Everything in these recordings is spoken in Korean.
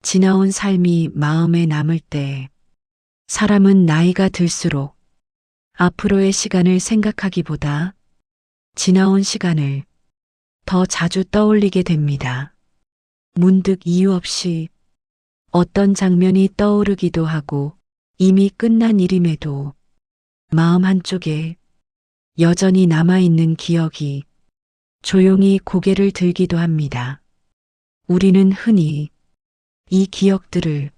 지나온 삶이 마음에 남을 때 사람은 나이가 들수록 앞으로의 시간을 생각하기보다 지나온 시간을 더 자주 떠올리게 됩니다. 문득 이유 없이 어떤 장면이 떠오르기도 하고 이미 끝난 일임에도 마음 한쪽에 여전히 남아있는 기억이 조용히 고개를 들기도 합니다. 우리는 흔히 이 기억들을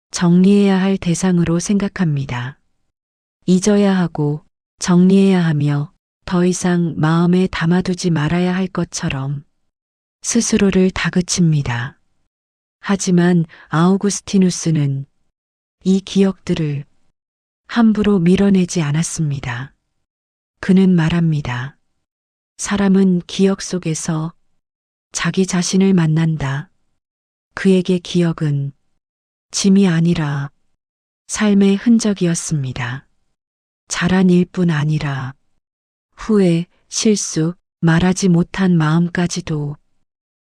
정리해야 할 대상으로 생각합니다. 잊어야 하고 정리해야 하며 더 이상 마음에 담아두지 말아야 할 것처럼 스스로를 다그칩니다. 하지만 아우구스티누스는 이 기억들을 함부로 밀어내지 않았습니다. 그는 말합니다. 사람은 기억 속에서 자기 자신을 만난다. 그에게 기억은 짐이 아니라 삶의 흔적이었습니다. 잘한 일뿐 아니라 후회, 실수, 말하지 못한 마음까지도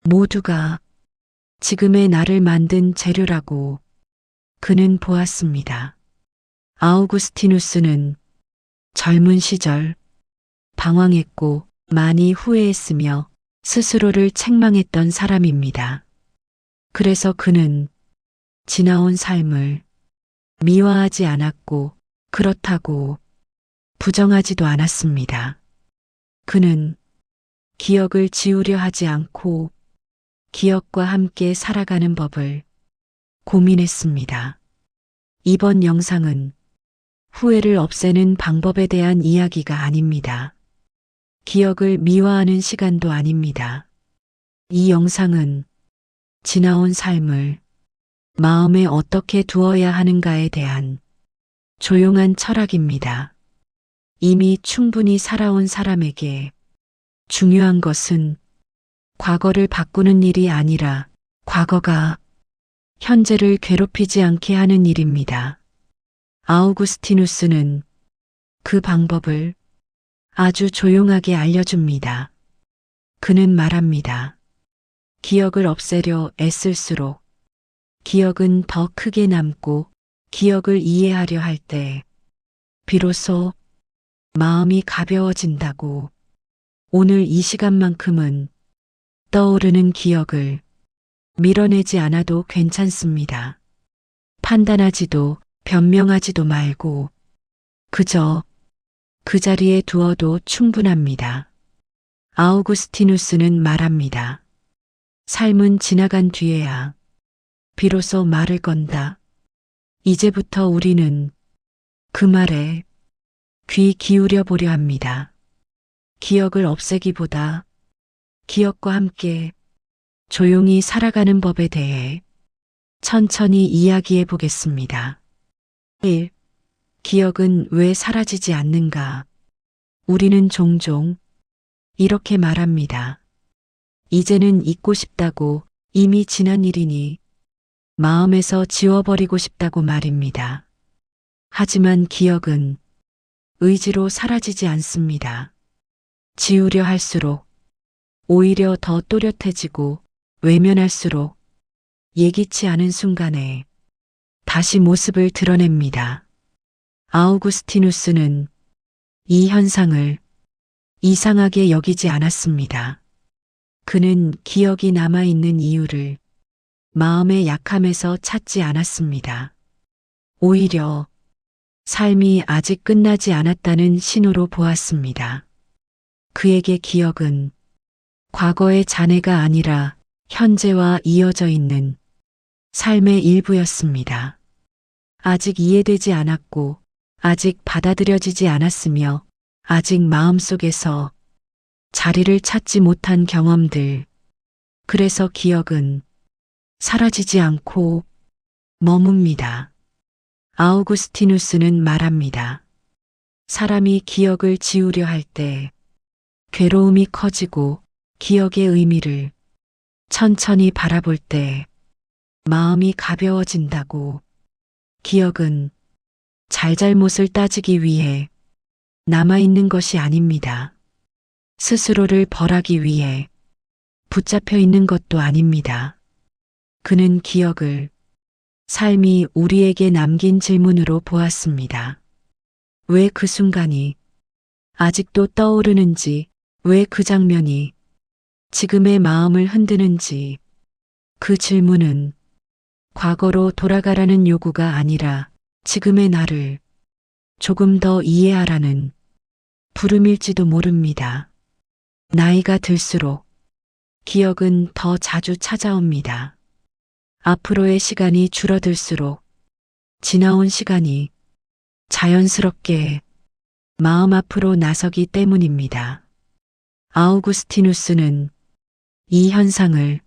모두가 지금의 나를 만든 재료라고 그는 보았습니다. 아우구스티누스는 젊은 시절 방황했고 많이 후회했으며 스스로를 책망했던 사람입니다. 그래서 그는 지나온 삶을 미화하지 않았고 그렇다고 부정하지도 않았습니다. 그는 기억을 지우려 하지 않고 기억과 함께 살아가는 법을 고민했습니다. 이번 영상은 후회를 없애는 방법에 대한 이야기가 아닙니다. 기억을 미화하는 시간도 아닙니다. 이 영상은 지나온 삶을 마음에 어떻게 두어야 하는가에 대한 조용한 철학입니다. 이미 충분히 살아온 사람에게 중요한 것은 과거를 바꾸는 일이 아니라 과거가 현재를 괴롭히지 않게 하는 일입니다. 아우구스티누스는 그 방법을 아주 조용하게 알려줍니다. 그는 말합니다. 기억을 없애려 애쓸수록 기억은 더 크게 남고 기억을 이해하려 할 때 비로소 마음이 가벼워진다고. 오늘 이 시간만큼은 떠오르는 기억을 밀어내지 않아도 괜찮습니다. 판단하지도 변명하지도 말고 그저 그 자리에 두어도 충분합니다. 아우구스티누스는 말합니다. 삶은 지나간 뒤에야 비로소 말을 건다. 이제부터 우리는 그 말에 귀 기울여 보려 합니다. 기억을 없애기보다 기억과 함께 조용히 살아가는 법에 대해 천천히 이야기해 보겠습니다. 1. 기억은 왜 사라지지 않는가? 우리는 종종 이렇게 말합니다. 이제는 잊고 싶다고, 이미 지난 일이니 마음에서 지워버리고 싶다고 말입니다. 하지만 기억은 의지로 사라지지 않습니다. 지우려 할수록 오히려 더 또렷해지고 외면할수록 예기치 않은 순간에 다시 모습을 드러냅니다. 아우구스티누스는 이 현상을 이상하게 여기지 않았습니다. 그는 기억이 남아있는 이유를 마음의 약함에서 찾지 않았습니다. 오히려 삶이 아직 끝나지 않았다는 신호로 보았습니다. 그에게 기억은 과거의 잔해가 아니라 현재와 이어져 있는 삶의 일부였습니다. 아직 이해되지 않았고 아직 받아들여지지 않았으며 아직 마음속에서 자리를 찾지 못한 경험들. 그래서 기억은 사라지지 않고 머뭅니다. 아우구스티누스는 말합니다. 사람이 기억을 지우려 할 때 괴로움이 커지고 기억의 의미를 천천히 바라볼 때 마음이 가벼워진다고. 기억은 잘잘못을 따지기 위해 남아있는 것이 아닙니다. 스스로를 벌하기 위해 붙잡혀 있는 것도 아닙니다. 그는 기억을 삶이 우리에게 남긴 질문으로 보았습니다. 왜 그 순간이 아직도 떠오르는지, 왜 그 장면이 지금의 마음을 흔드는지, 그 질문은 과거로 돌아가라는 요구가 아니라 지금의 나를 조금 더 이해하라는 부름일지도 모릅니다. 나이가 들수록 기억은 더 자주 찾아옵니다. 앞으로의 시간이 줄어들수록 지나온 시간이 자연스럽게 마음 앞으로 나서기 때문입니다. 아우구스티누스는 이 현상을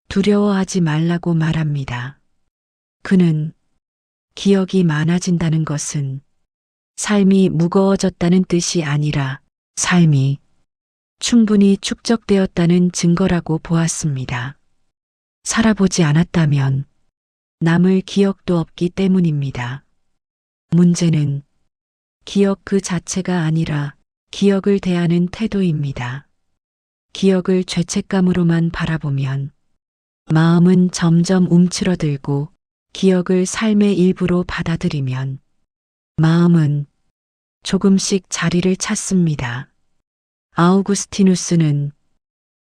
두려워하지 말라고 말합니다. 그는 기억이 많아진다는 것은 삶이 무거워졌다는 뜻이 아니라 삶이 충분히 축적되었다는 증거라고 보았습니다. 살아보지 않았다면 남을 기억도 없기 때문입니다. 문제는 기억 그 자체가 아니라 기억을 대하는 태도입니다. 기억을 죄책감으로만 바라보면 마음은 점점 움츠러들고, 기억을 삶의 일부로 받아들이면 마음은 조금씩 자리를 찾습니다. 아우구스티누스는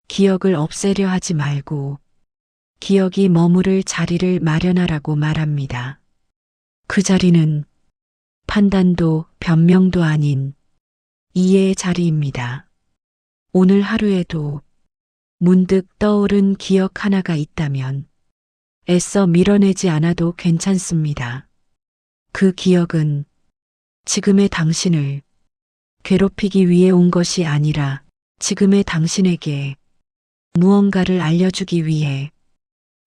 기억을 없애려 하지 말고 기억이 머무를 자리를 마련하라고 말합니다. 그 자리는 판단도 변명도 아닌 이해의 자리입니다. 오늘 하루에도 문득 떠오른 기억 하나가 있다면 애써 밀어내지 않아도 괜찮습니다. 그 기억은 지금의 당신을 괴롭히기 위해 온 것이 아니라 지금의 당신에게 무언가를 알려주기 위해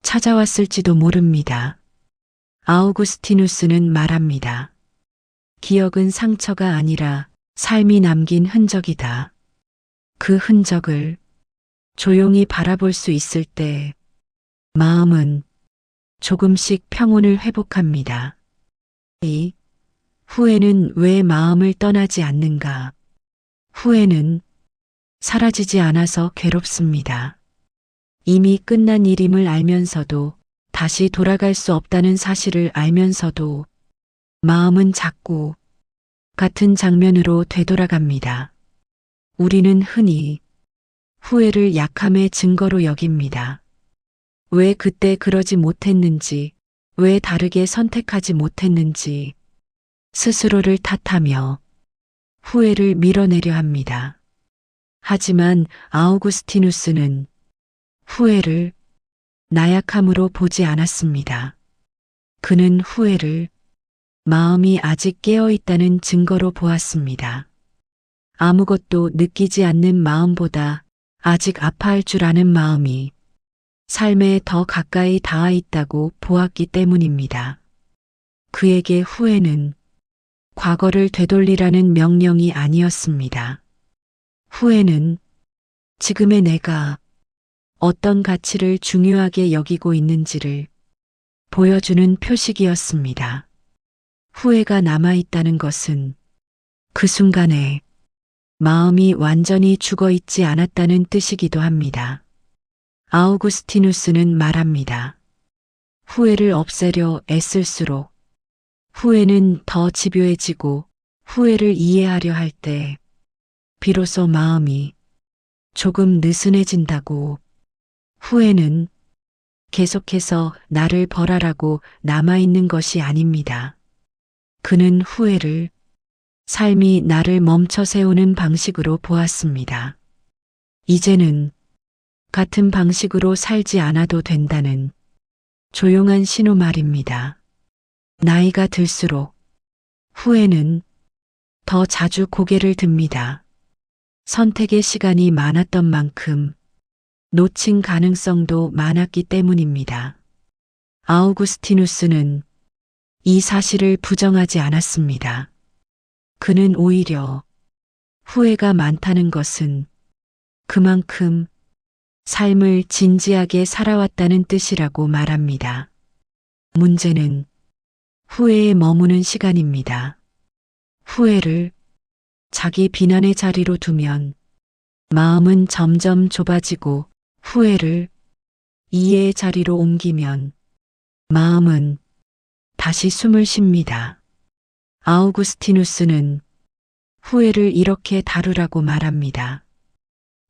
찾아왔을지도 모릅니다. 아우구스티누스는 말합니다. 기억은 상처가 아니라 삶이 남긴 흔적이다. 그 흔적을 조용히 바라볼 수 있을 때 마음은 조금씩 평온을 회복합니다. 이 후회는 왜 마음을 떠나지 않는가? 후회는 사라지지 않아서 괴롭습니다. 이미 끝난 일임을 알면서도, 다시 돌아갈 수 없다는 사실을 알면서도 마음은 자꾸 같은 장면으로 되돌아갑니다. 우리는 흔히 후회를 약함의 증거로 여깁니다. 왜 그때 그러지 못했는지, 왜 다르게 선택하지 못했는지 스스로를 탓하며 후회를 밀어내려 합니다. 하지만 아우구스티누스는 후회를 나약함으로 보지 않았습니다. 그는 후회를 마음이 아직 깨어있다는 증거로 보았습니다. 아무것도 느끼지 않는 마음보다 아직 아파할 줄 아는 마음이 삶에 더 가까이 닿아 있다고 보았기 때문입니다. 그에게 후회는 과거를 되돌리라는 명령이 아니었습니다. 후회는 지금의 내가 어떤 가치를 중요하게 여기고 있는지를 보여주는 표식이었습니다. 후회가 남아있다는 것은 그 순간에 마음이 완전히 죽어 있지 않았다는 뜻이기도 합니다. 아우구스티누스는 말합니다. 후회를 없애려 애쓸수록 후회는 더 집요해지고, 후회를 이해하려 할 때 비로소 마음이 조금 느슨해진다고. 후회는 계속해서 나를 벌하라고 남아있는 것이 아닙니다. 그는 후회를 삶이 나를 멈춰 세우는 방식으로 보았습니다. 이제는 같은 방식으로 살지 않아도 된다는 조용한 신호 말입니다. 나이가 들수록 후회는 더 자주 고개를 듭니다. 선택의 시간이 많았던 만큼 놓친 가능성도 많았기 때문입니다. 아우구스티누스는 이 사실을 부정하지 않았습니다. 그는 오히려 후회가 많다는 것은 그만큼 삶을 진지하게 살아왔다는 뜻이라고 말합니다. 문제는 후회에 머무는 시간입니다. 후회를 자기 비난의 자리로 두면 마음은 점점 좁아지고, 후회를 이해의 자리로 옮기면 마음은 다시 숨을 쉽니다. 아우구스티누스는 후회를 이렇게 다루라고 말합니다.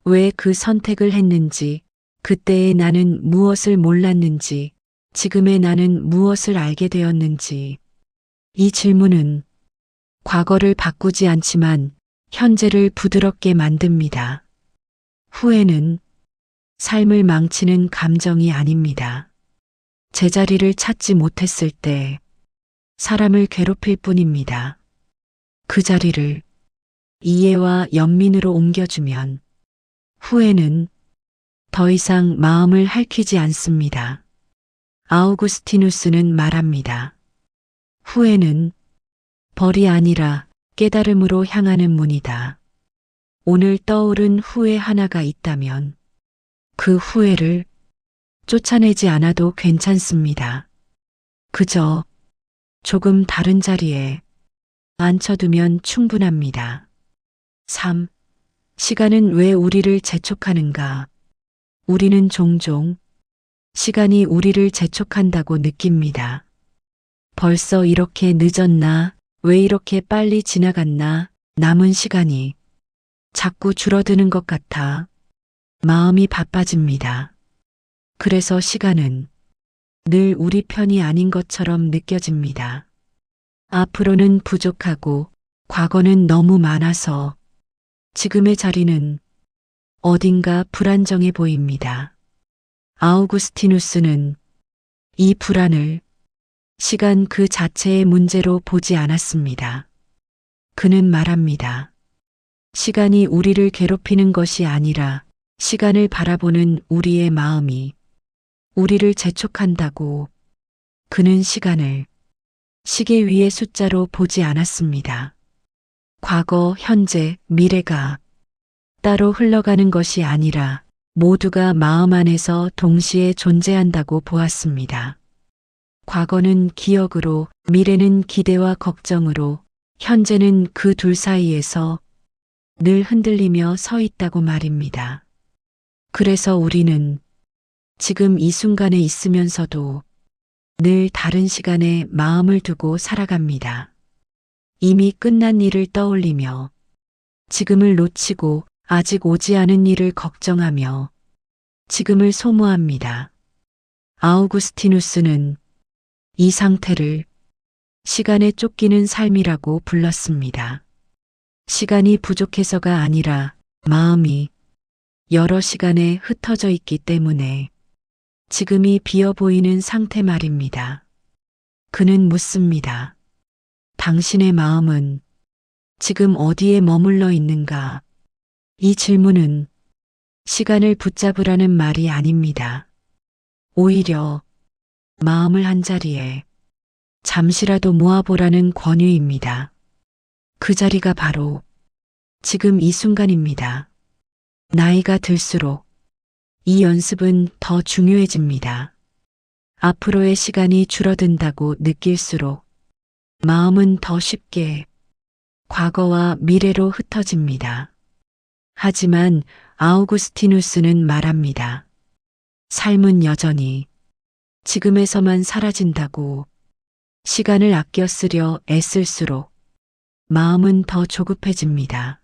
왜 그 선택을 했는지, 그때의 나는 무엇을 몰랐는지, 지금의 나는 무엇을 알게 되었는지. 이 질문은 과거를 바꾸지 않지만 현재를 부드럽게 만듭니다. 후회는 삶을 망치는 감정이 아닙니다. 제자리를 찾지 못했을 때 사람을 괴롭힐 뿐입니다. 그 자리를 이해와 연민으로 옮겨주면 후회는 더 이상 마음을 핥히지 않습니다. 아우구스티누스는 말합니다. 후회는 벌이 아니라 깨달음으로 향하는 문이다. 오늘 떠오른 후회 하나가 있다면 그 후회를 쫓아내지 않아도 괜찮습니다. 그저 조금 다른 자리에 앉혀두면 충분합니다. 3. 시간은 왜 우리를 재촉하는가? 우리는 종종 시간이 우리를 재촉한다고 느낍니다. 벌써 이렇게 늦었나? 왜 이렇게 빨리 지나갔나? 남은 시간이 자꾸 줄어드는 것 같아 마음이 바빠집니다. 그래서 시간은 늘 우리 편이 아닌 것처럼 느껴집니다. 앞으로는 부족하고 과거는 너무 많아서 지금의 자리는 어딘가 불안정해 보입니다. 아우구스티누스는 이 불안을 시간 그 자체의 문제로 보지 않았습니다. 그는 말합니다. 시간이 우리를 괴롭히는 것이 아니라 시간을 바라보는 우리의 마음이 우리를 재촉한다고. 그는 시간을 시계 위의 숫자로 보지 않았습니다. 과거, 현재, 미래가 따로 흘러가는 것이 아니라 모두가 마음 안에서 동시에 존재한다고 보았습니다. 과거는 기억으로, 미래는 기대와 걱정으로, 현재는 그 둘 사이에서 늘 흔들리며 서 있다고 말입니다. 그래서 우리는 지금 이 순간에 있으면서도 늘 다른 시간에 마음을 두고 살아갑니다. 이미 끝난 일을 떠올리며 지금을 놓치고 아직 오지 않은 일을 걱정하며 지금을 소모합니다. 아우구스티누스는 이 상태를 시간에 쫓기는 삶이라고 불렀습니다. 시간이 부족해서가 아니라 마음이 여러 시간에 흩어져 있기 때문에 지금이 비어 보이는 상태 말입니다. 그는 묻습니다. 당신의 마음은 지금 어디에 머물러 있는가? 이 질문은 시간을 붙잡으라는 말이 아닙니다. 오히려 마음을 한자리에 잠시라도 모아보라는 권유입니다. 그 자리가 바로 지금 이 순간입니다. 나이가 들수록 이 연습은 더 중요해집니다. 앞으로의 시간이 줄어든다고 느낄수록 마음은 더 쉽게 과거와 미래로 흩어집니다. 하지만 아우구스티누스는 말합니다. 삶은 여전히 지금에서만 사라진다고. 시간을 아껴 쓰려 애쓸수록 마음은 더 조급해집니다.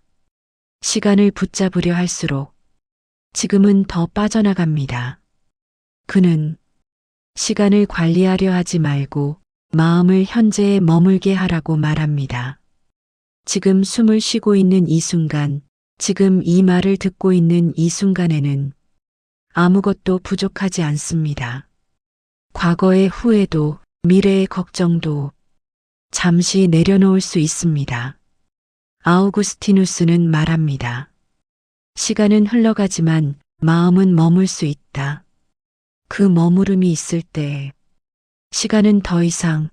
시간을 붙잡으려 할수록 지금은 더 빠져나갑니다. 그는 시간을 관리하려 하지 말고 마음을 현재에 머물게 하라고 말합니다. 지금 숨을 쉬고 있는 이 순간, 지금 이 말을 듣고 있는 이 순간에는 아무것도 부족하지 않습니다. 과거의 후회도 미래의 걱정도 잠시 내려놓을 수 있습니다. 아우구스티누스는 말합니다. 시간은 흘러가지만 마음은 머물 수 있다. 그 머무름이 있을 때 시간은 더 이상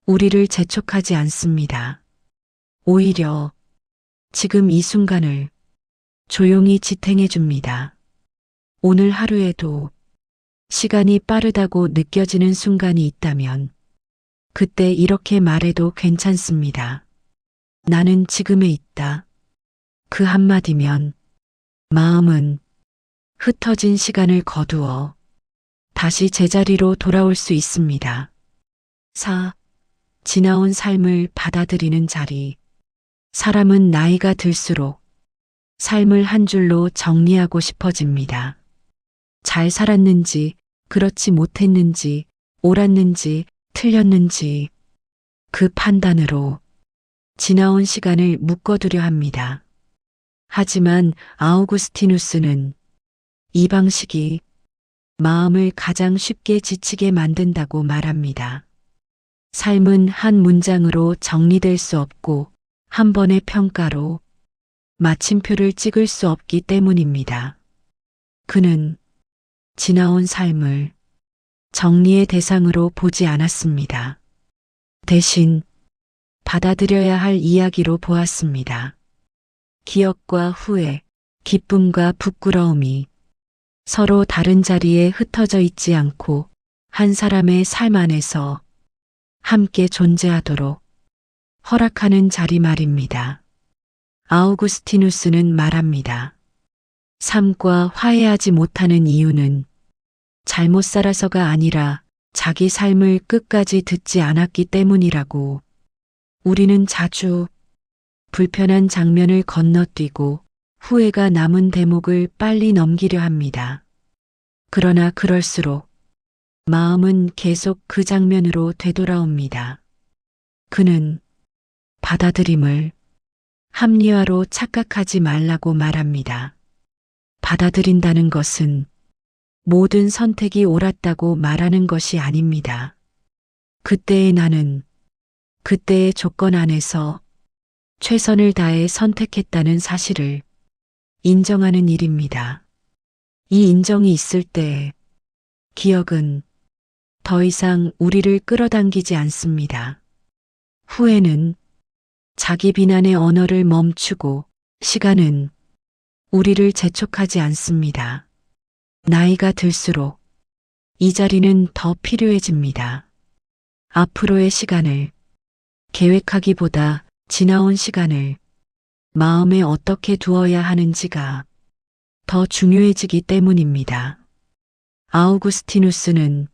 우리를 재촉하지 않습니다. 오히려 지금 이 순간을 조용히 지탱해 줍니다. 오늘 하루에도 시간이 빠르다고 느껴지는 순간이 있다면 그때 이렇게 말해도 괜찮습니다. 나는 지금에 있다. 그 한마디면 마음은 흩어진 시간을 거두어 다시 제자리로 돌아올 수 있습니다. 4. 지나온 삶을 받아들이는 자리. 사람은 나이가 들수록 삶을 한 줄로 정리하고 싶어집니다. 잘 살았는지, 그렇지 못했는지, 옳았는지, 틀렸는지 그 판단으로 지나온 시간을 묶어두려 합니다. 하지만 아우구스티누스는 이 방식이 마음을 가장 쉽게 지치게 만든다고 말합니다. 삶은 한 문장으로 정리될 수 없고 한 번의 평가로 마침표를 찍을 수 없기 때문입니다. 그는 지나온 삶을 정리의 대상으로 보지 않았습니다. 대신 받아들여야 할 이야기로 보았습니다. 기억과 후회, 기쁨과 부끄러움이 서로 다른 자리에 흩어져 있지 않고 한 사람의 삶 안에서 함께 존재하도록 허락하는 자리 말입니다. 아우구스티누스는 말합니다. 삶과 화해하지 못하는 이유는 잘못 살아서가 아니라 자기 삶을 끝까지 듣지 않았기 때문이라고. 우리는 자주 불편한 장면을 건너뛰고 후회가 남은 대목을 빨리 넘기려 합니다. 그러나 그럴수록 마음은 계속 그 장면으로 되돌아옵니다. 그는 받아들임을 합리화로 착각하지 말라고 말합니다. 받아들인다는 것은 모든 선택이 옳았다고 말하는 것이 아닙니다. 그때의 나는 그때의 조건 안에서 최선을 다해 선택했다는 사실을 인정하는 일입니다. 이 인정이 있을 때 기억은 더 이상 우리를 끌어당기지 않습니다. 후회는 자기 비난의 언어를 멈추고 시간은 우리를 재촉하지 않습니다. 나이가 들수록 이 자리는 더 필요해집니다. 앞으로의 시간을 계획하기보다 지나온 시간을 마음에 어떻게 두어야 하는지가 더 중요해지기 때문입니다. 아우구스티누스는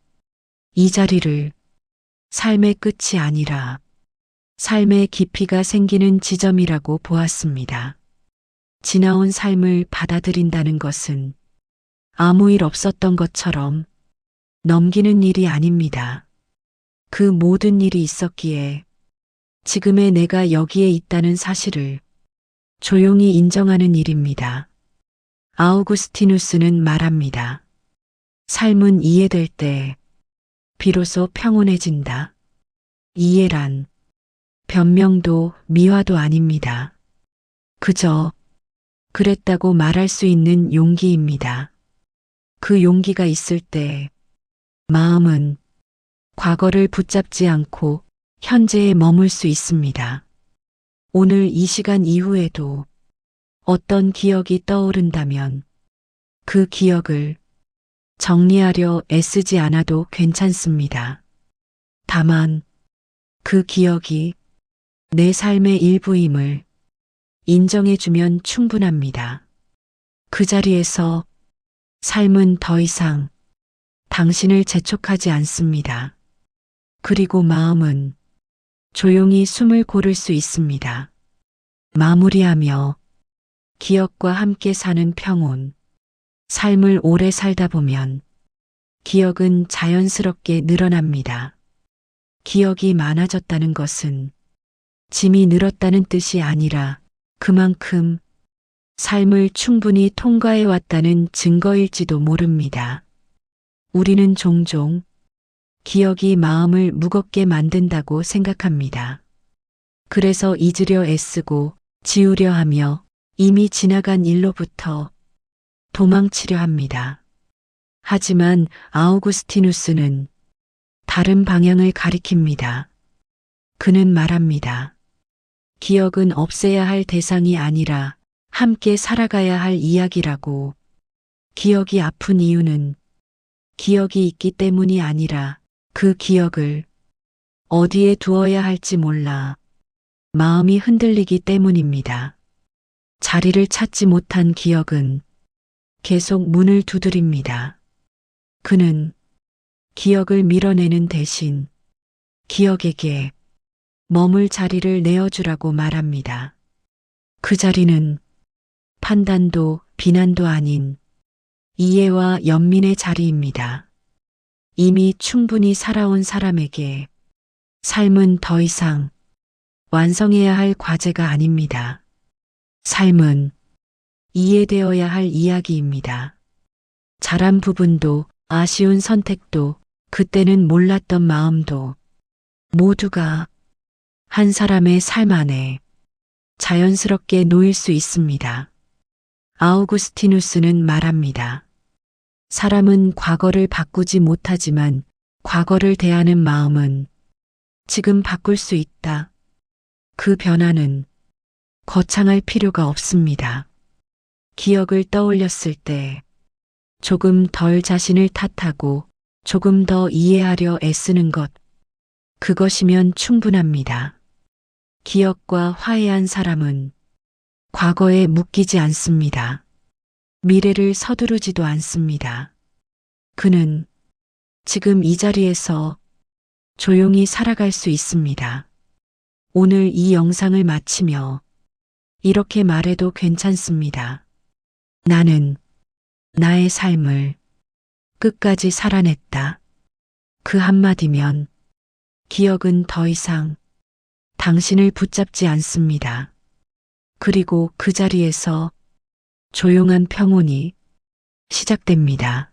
이 자리를 삶의 끝이 아니라 삶의 깊이가 생기는 지점이라고 보았습니다. 지나온 삶을 받아들인다는 것은 아무 일 없었던 것처럼 넘기는 일이 아닙니다. 그 모든 일이 있었기에 지금의 내가 여기에 있다는 사실을 조용히 인정하는 일입니다. 아우구스티누스는 말합니다. 삶은 이해될 때 비로소 평온해진다. 이해란 변명도 미화도 아닙니다. 그저 그랬다고 말할 수 있는 용기입니다. 그 용기가 있을 때 마음은 과거를 붙잡지 않고 현재에 머물 수 있습니다. 오늘 이 시간 이후에도 어떤 기억이 떠오른다면 그 기억을 정리하려 애쓰지 않아도 괜찮습니다. 다만 그 기억이 내 삶의 일부임을 인정해주면 충분합니다. 그 자리에서 삶은 더 이상 당신을 재촉하지 않습니다. 그리고 마음은 조용히 숨을 고를 수 있습니다. 마무리하며 기억과 함께 사는 평온. 삶을 오래 살다 보면 기억은 자연스럽게 늘어납니다. 기억이 많아졌다는 것은 짐이 늘었다는 뜻이 아니라 그만큼 삶을 충분히 통과해 왔다는 증거일지도 모릅니다. 우리는 종종 기억이 마음을 무겁게 만든다고 생각합니다. 그래서 잊으려 애쓰고 지우려 하며 이미 지나간 일로부터 도망치려 합니다. 하지만 아우구스티누스는 다른 방향을 가리킵니다. 그는 말합니다. 기억은 없애야 할 대상이 아니라 함께 살아가야 할 이야기라고. 기억이 아픈 이유는 기억이 있기 때문이 아니라 그 기억을 어디에 두어야 할지 몰라 마음이 흔들리기 때문입니다. 자리를 찾지 못한 기억은 계속 문을 두드립니다. 그는 기억을 밀어내는 대신 기억에게 머물 자리를 내어주라고 말합니다. 그 자리는 판단도 비난도 아닌 이해와 연민의 자리입니다. 이미 충분히 살아온 사람에게 삶은 더 이상 완성해야 할 과제가 아닙니다. 삶은 이해되어야 할 이야기입니다. 잘한 부분도 아쉬운 선택도 그때는 몰랐던 마음도 모두가 한 사람의 삶 안에 자연스럽게 놓일 수 있습니다. 아우구스티누스는 말합니다. 사람은 과거를 바꾸지 못하지만 과거를 대하는 마음은 지금 바꿀 수 있다. 그 변화는 거창할 필요가 없습니다. 기억을 떠올렸을 때 조금 덜 자신을 탓하고 조금 더 이해하려 애쓰는 것, 그것이면 충분합니다. 기억과 화해한 사람은 과거에 묶이지 않습니다. 미래를 서두르지도 않습니다. 그는 지금 이 자리에서 조용히 살아갈 수 있습니다. 오늘 이 영상을 마치며 이렇게 말해도 괜찮습니다. 나는 나의 삶을 끝까지 살아냈다. 그 한마디면 기억은 더 이상 당신을 붙잡지 않습니다. 그리고 그 자리에서 조용한 평온이 시작됩니다.